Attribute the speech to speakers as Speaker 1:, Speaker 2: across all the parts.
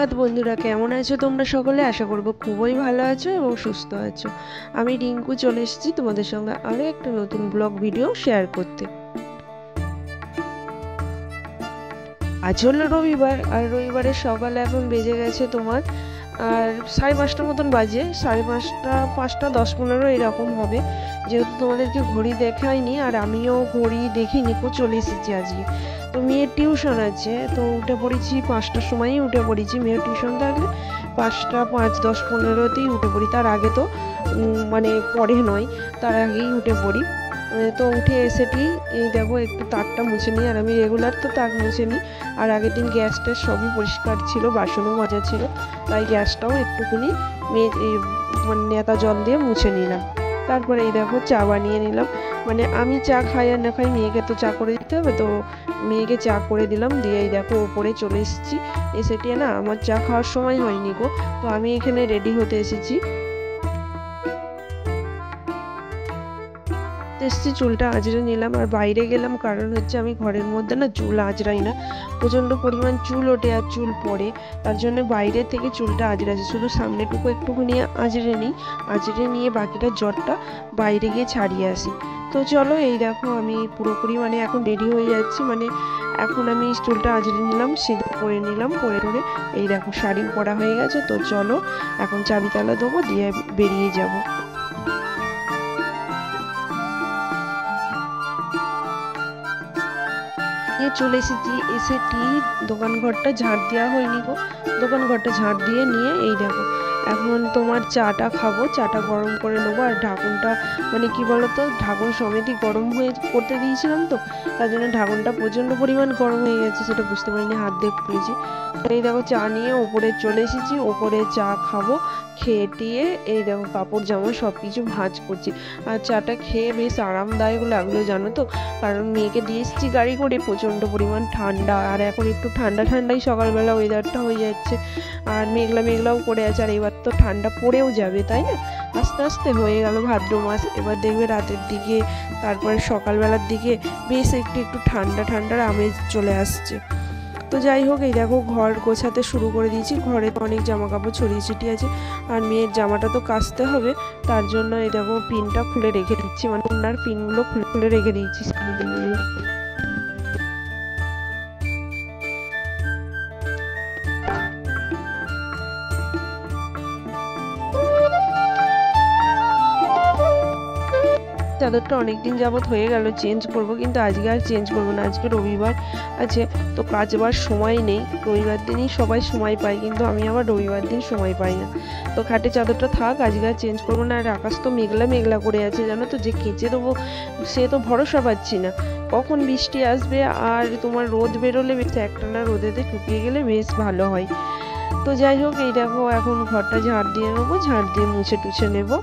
Speaker 1: সুপ্রভাত বন্ধুরা, কেমন আছো তোমরা সকলে? আশা করব খুবই ভালো আছো এবং সুস্থ আছো। আমি রিঙ্কু চলে এসেছি তোমাদের সঙ্গে আরও একটা নতুন ব্লগ ভিডিও শেয়ার করতে। আজ হলো রবিবার, আর রবিবারের সকালে এখন বেজে গেছে তোমার আর 5:30 মতন বাজে, 5:30, 5:10-15 এরকম হবে। যেহেতু তোমাদেরকে ঘড়ি দেখাইনি আর আমিও ঘড়ি দেখিনি, চলে এসেছি আজকে। তো মেয়ের টিউশন আছে, তো উঠে পড়েছি 5টার সময়ই উঠে পড়েছি। মেয়ের টিউশন থাকলে 5টা 5, 10, 15তেই উঠে পড়ি। তার আগে তো মানে পরে নয়, তার আগেই উঠে পড়ি। তো উঠে এসেটি এই দেখো একটু তাকটা মুছে নিই, আর আমি রেগুলার তো তাক মুছে নিই। আর আগের দিন গ্যাসটা সবই পরিষ্কার ছিল, বাসনও মাজা ছিল, তাই গ্যাসটাও একটুখানি মানে নেতা জল দিয়ে মুছে নিলাম। তারপরে এই দেখো চা বানিয়ে নিলাম। মানে আমি চা খাই আর না খাই, মেয়েকে তো চা করে দিতে হবে, তো মেয়েকে চা করে দিলাম। দিয়ে এই দেখো ওপরে চলে এসেছি। এসেটি না আমার চা খাওয়ার সময় হয়নি গো, তো আমি এখানে রেডি হতে এসেছি। চুলটা আঁচড়ে নিলাম আর বাইরে গেলাম, কারণ হচ্ছে আমি ঘরের মধ্যে না চুল আঁচড়াই না, প্রচণ্ড পরিমাণ চুল ওঠে আর চুল পড়ে। তার জন্য বাইরে থেকে চুলটা আঁচড়াচ্ছি, শুধু সামনেটুকু একটুখানি আঁচড়ে নিই, আঁচড়ে নিয়ে বাকিটা জটটা বাইরে গিয়ে ছাড়িয়ে আসি। তো চলো, এই দেখো আমি পুরোপুরি মানে এখন রেডি হয়ে যাচ্ছি। মানে এখন আমি চুলটা আঁচড়ে নিলাম, সিঁদুর পরে নিলাম, পরে টরে এই দেখো শাড়ি পরা হয়ে গেছে। তো চলো এখন চাবি তালা দেবো, দিয়ে বেরিয়ে যাবো। চলে এসেছি, এসেটি দোকান ঘরটা ঝাড় দেওয়া হয়নি গো, দোকান ঘরটা ঝাড় দিয়ে নিয়ে এই দেখো এখন তোমার চাটা খাবো, চাটা গরম করে নেবো। আর ঢাকুনটা মানে কি বলতো, ঢাকুন সমেতই গরম হয়ে করতে দিয়েছিলাম, তো তার জন্য ঢাকুনটা প্রচণ্ড পরিমাণ গরম হয়ে গেছে, সেটা বুঝতে পারিনি, হাত দিয়ে খুলেছি। এই দেখো চা নিয়ে ওপরে চলে এসেছি, ওপরে চা খাবো। খেয়ে টিয়ে এই দেখো কাপড় জামা সব কিছু ভাঁজ করছি। আর চাটা খেয়ে বেশ আরামদায়ক লাগলো জানো তো, কারণ মেয়েকে দিয়ে এসেছি গাড়ি করে, প্রচণ্ড পরিমাণ ঠান্ডা, আর এখন একটু ঠান্ডা ঠান্ডাই সকালবেলা ওয়েদারটা হয়ে যাচ্ছে, আর মেঘলা মেঘলাও করে আছে। আর এবার তো ঠান্ডা পড়েও যাবে, তাই না? আস্তে আস্তে হয়ে গেল ভাদ্র মাস, এবার দেখবে রাতের দিকে তারপরে সকালবেলার দিকে বেশ একটু একটু ঠান্ডা ঠান্ডার আমেজ চলে আসছে। তো যাই হোক, এই দেখো ঘর গোছাতে শুরু করে দিয়েছি, ঘরে অনেক জামা কাপড় ছড়িয়ে ছিটিয়ে আছে, আর মেয়ের জামাটা তো কাচতে হবে, তার জন্য এই দেখো পিনটা খুলে রেখে দিচ্ছি, মানে ওনার পিনগুলো খুলে খুলে রেখে দিয়েছি। চাদরটা অনেকদিন যাবত হয়ে গেল চেঞ্জ করব, কিন্তু আজকে আর চেঞ্জ করব না। আজকে রবিবার আছে, তো কাচবার সময় নেই। রবিবার দিনই সবাই সময় পায়, কিন্তু আমি আবার রবিবার দিন সময় পাই না। তো খাটে চাদরটা থাক, আজকে আর চেঞ্জ করবো না। আর আকাশ তো মেঘলা মেঘলা করে আছে জানো তো, যে কেচে দেবো সে তো ভরসা পাচ্ছি না, কখন বৃষ্টি আসবে। আর তোমার রোদ বেরোলে বেশ একটানা রোদেতে শুকিয়ে গেলে বেশ ভালো হয়। তো যাই হোক, এই দেখো এখন ঘরটা ঝাড় দিয়ে নেবো, ঝাড় দিয়ে মুছে টুছে নেবো।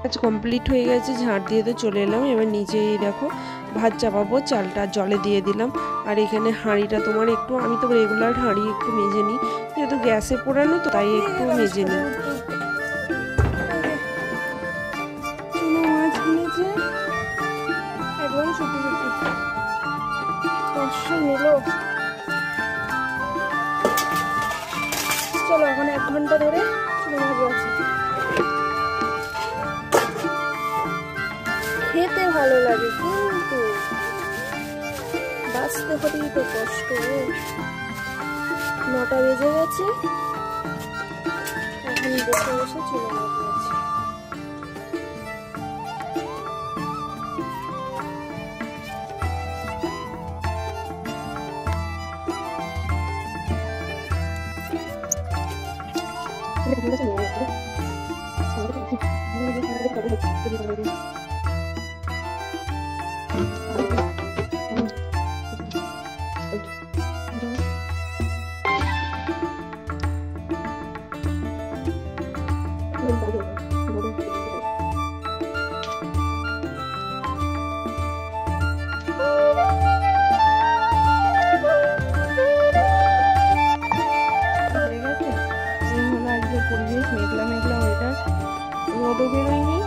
Speaker 1: কাজ কমপ্লিট হয়ে গেছে, ঝাড় দিয়ে তো চলে এলাম। এবার নিচেই দেখো ভাত চাপাবো, চালটা জলে দিয়ে দিলাম। আর এখানে হাঁড়িটা তোমার একটু, আমি তো রেগুলার হাঁড়ি একটু মেজে নিই, যেহেতু গ্যাসে পোড়ানো তো তাই একটু মেজে নিই। মাছ কিনেছে একদম ছুটি ছুটি 500 নিল। চলো এখন 1 ঘন্টা ধরে মাছ আছে, খেতে ভালো লাগে, কিন্তু বাঁচতে হলেই তো কষ্ট। 9টা বেজে গেছে, এখন বসে বসে চলে যাচ্ছে। পরিবেশ মেঘলা মেঘলা ওয়েদার, রোদও বেরোয়নি,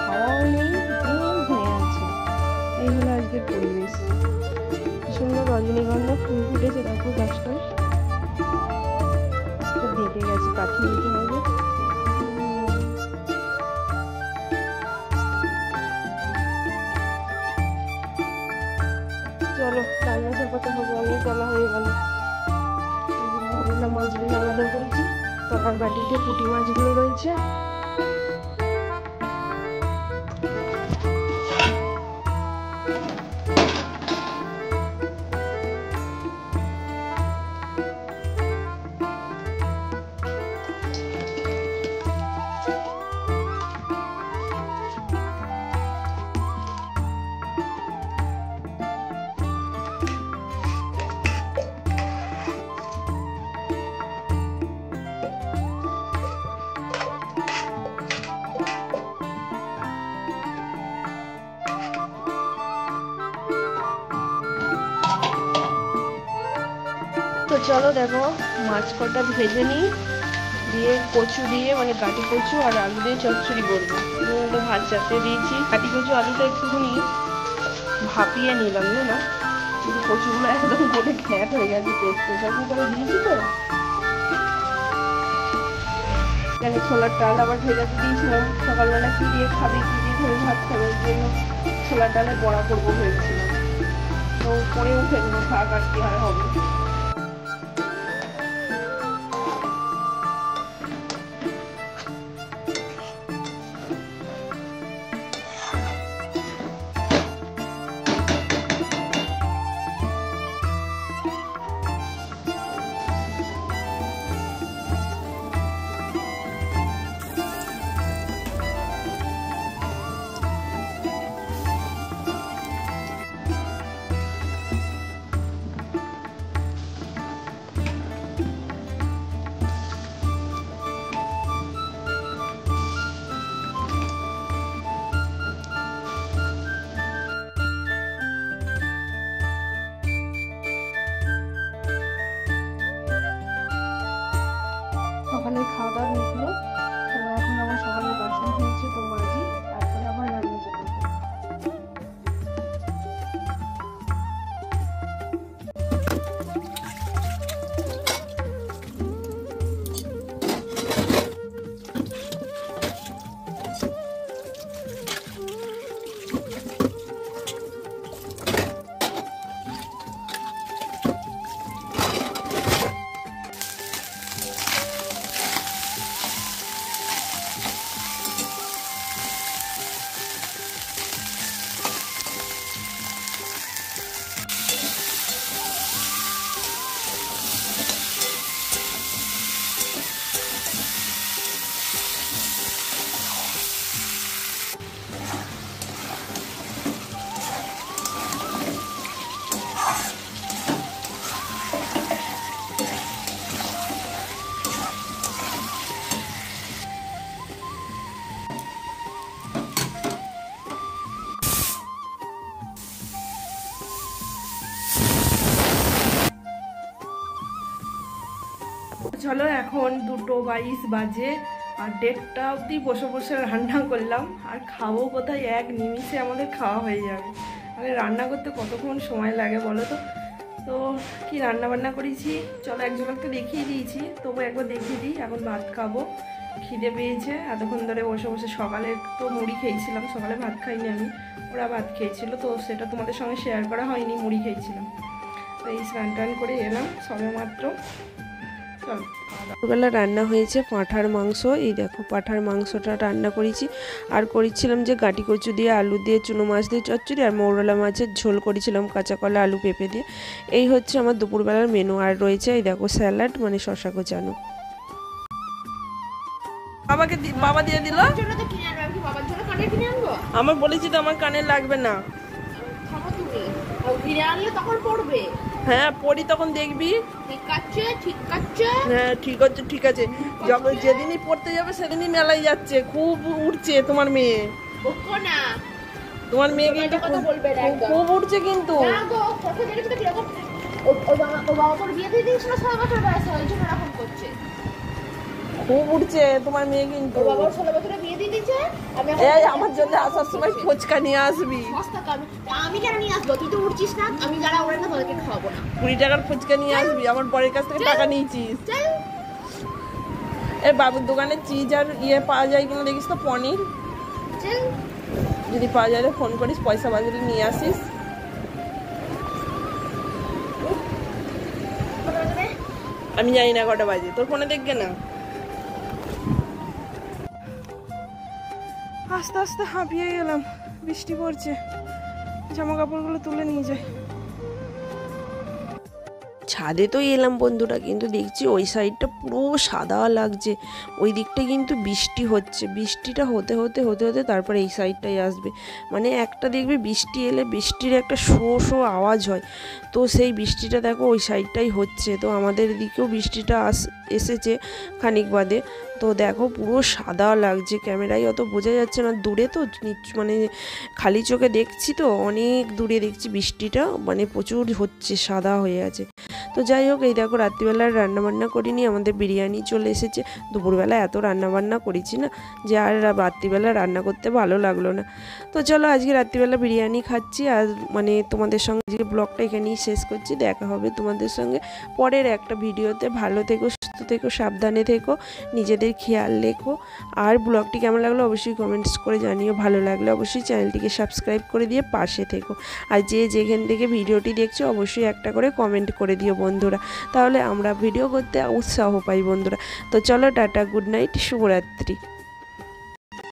Speaker 1: হাওয়াও নেই, ঘুম হয়ে আছে। এই হলো আজকের পরিবেশ। সুন্দর রজনীগন্ধা ফুল ফুটেছে, দেখো গাছটা দেখে গেছে, কাঠিয়ে দিতে হবে। চলো রান্না চাপাতে হবে, অনেক বেলা হয়ে গেল। মাছগুলো আলাদা করেছি, তলার বাটিতে পুঁটি মাছগুলো রয়েছে। তো চলো দেখো মাছ কটা ভেজে নিই, দিয়ে কচু দিয়ে মানে কাটি কচু আর আলু দিয়ে চচ্চড়ি করবো। ভাত চাপতে দিয়েছি, কাটি কচু আলুটা একটুখানি ভাপিয়ে নিলাম না, কিন্তু কচুগুলো একদম গোটে খ্যাট হয়ে গেছে, প্রেসার কুকারে দিয়েছি তো। এখানে ছোলার ডাল আবার ভেজাতে দিয়েছিলাম, সকালবেলা কি দিয়ে খাবে, কি দিয়ে ধরে ভাত খাবে, ওই জন্য ছোলার ডালে বড়া করবো ভেবেছিলাম। তো পরেও ফেলবো, শাক আর কি আর হবে। সকালে খাওয়া দাওয়া মিটলো, তো এখন আমার সকালের বাসন হয়েছে, তো মাঝি তারপরে আবার রান্না যাবো। চলো এখন 2:22 বাজে, আর 1:30 অবধি বসে বসে রান্না করলাম, আর খাবো কোথায়, এক নিমিষে আমাদের খাওয়া হয়ে যাবে। মানে রান্না করতে কতক্ষণ সময় লাগে বলো তো। তো কি রান্না বান্না করেছি চলো এক ঝলক তো দেখিয়ে দিয়েছি, তবু একবার দেখিয়ে দিই। এখন ভাত খাবো, খিদে পেয়েছে, এতক্ষণ ধরে বসে বসে। সকালে তো মুড়ি খেয়েছিলাম, সকালে ভাত খাইনি আমি, ওরা ভাত খেয়েছিল, তো সেটা তোমাদের সঙ্গে শেয়ার করা হয়নি, মুড়ি খেয়েছিলাম। তো এই স্নান টান করে এলাম সবে মাত্র। দুপুরবেলা রান্না হয়েছে পাঁঠার মাংস, এই দেখো পাঁঠার মাংসটা রান্না করেছি। আর করেছিলাম যে গাটি কচু দিয়ে আলু দিয়ে চুনো মাছ দিয়ে চচ্চড়ি, আর মৌরলা মাছের ঝোল করেছিলাম কাঁচা কলা আলু পেঁপে দিয়ে। এই হচ্ছে আমার দুপুরবেলার মেনু। আর রয়েছে এই দেখো স্যালাড, মানে শশা কোচানো। বাবাকে বাবা দিয়ে দিল। আমার বলেছি তো আমার কানে লাগবে না। হ্যাঁ পড়ি তখন দেখবি। হ্যাঁ ঠিক আছে ঠিক আছে। যখন যেদিনই পড়তে যাবে সেদিনই মেলায় যাচ্ছে। খুব উঠছে তোমার মেয়ে। তোমার মেয়ে কিন্তু খুব উঠছে কিন্তু। খুব উঠছে তোমার মেয়ে কিন্তু। আমার জন্য আসার সময় ফুচকা নিয়ে আসবি।
Speaker 2: আমি কেন নিয়ে আসবো? তুই তো উঠছিস না। আমি যারা ওরা না তাদেরকে খাওয়াবো না।
Speaker 1: 20 টাকার ফুচকা নিয়ে আসবি। আমার বরের কাছ থেকে টাকা নিয়েছিস। এ বাবুর দোকানে চিজ আর ইয়ে পাওয়া যায় কিনা দেখিস তো, পনির যদি পাওয়া যায় ফোন করিস, পয়সা বাজারে নিয়ে আসিস। আমি জানি না কটা বাজে, তোর ফোনে দেখবে না। আস্তে আস্তে হাঁপিয়ে গেলাম, বৃষ্টি পড়ছে। জামা কাপড়গুলো তুলে নিয়ে যায়। ছাদে তো এলাম বন্ধুরা, কিন্তু দেখছি ওই সাইডটা পুরো সাদা লাগছে। ওই দিকটা কিন্তু বৃষ্টি হচ্ছে। বৃষ্টিটা হতে হতে হতে হতে তারপরে এই সাইডটাই আসবে। মানে একটা দেখবে বৃষ্টি এলে বৃষ্টির একটা শো শো আওয়াজ হয়। তো সেই বৃষ্টিটা দেখো ওই সাইডটাই হচ্ছে। তো আমাদের দিকেও বৃষ্টিটা এসেছে খানিক বাদে। তো দেখো পুরো সাদা লাগছে, ক্যামেরায় অত বোঝা যাচ্ছে না, দূরে তো মানে খালি চোখে দেখছি তো, অনেক দূরে দেখছি বৃষ্টিটা মানে প্রচুর হচ্ছে, সাদা হয়ে আছে। তো যাই হোক, এই দেখো রাত্রিবেলার রান্নাবান্না করিনি, আমাদের বিরিয়ানি চলে এসেছে। দুপুরবেলা এত রান্নাবান্না করেছি না যে আর রাত্রিবেলা রান্না করতে ভালো লাগলো না। তো চলো আজকে রাত্রিবেলা বিরিয়ানি খাচ্ছি। আর মানে তোমাদের সঙ্গে আজকে ব্লগটা এখানেই শেষ করছি। দেখা হবে তোমাদের সঙ্গে পরের একটা ভিডিওতে। ভালো থেকো, সুস্থ থেকো, সাবধানে থেকো, নিজেদের খেয়াল রেখো। আর ব্লগটি কেমন লাগলো অবশ্যই কমেন্টস করে জানিও। ভালো লাগলে অবশ্যই চ্যানেলটিকে সাবস্ক্রাইব করে দিয়ে পাশে থেকো। আর যে যেখান থেকে ভিডিওটি দেখছো অবশ্যই একটা করে কমেন্ট করে দিও বন্ধুরা, তাহলে আমরা ভিডিও করতে উৎসাহ পাই বন্ধুরা। তো চলো টাটা, গুড নাইট, শুভরাত্রি।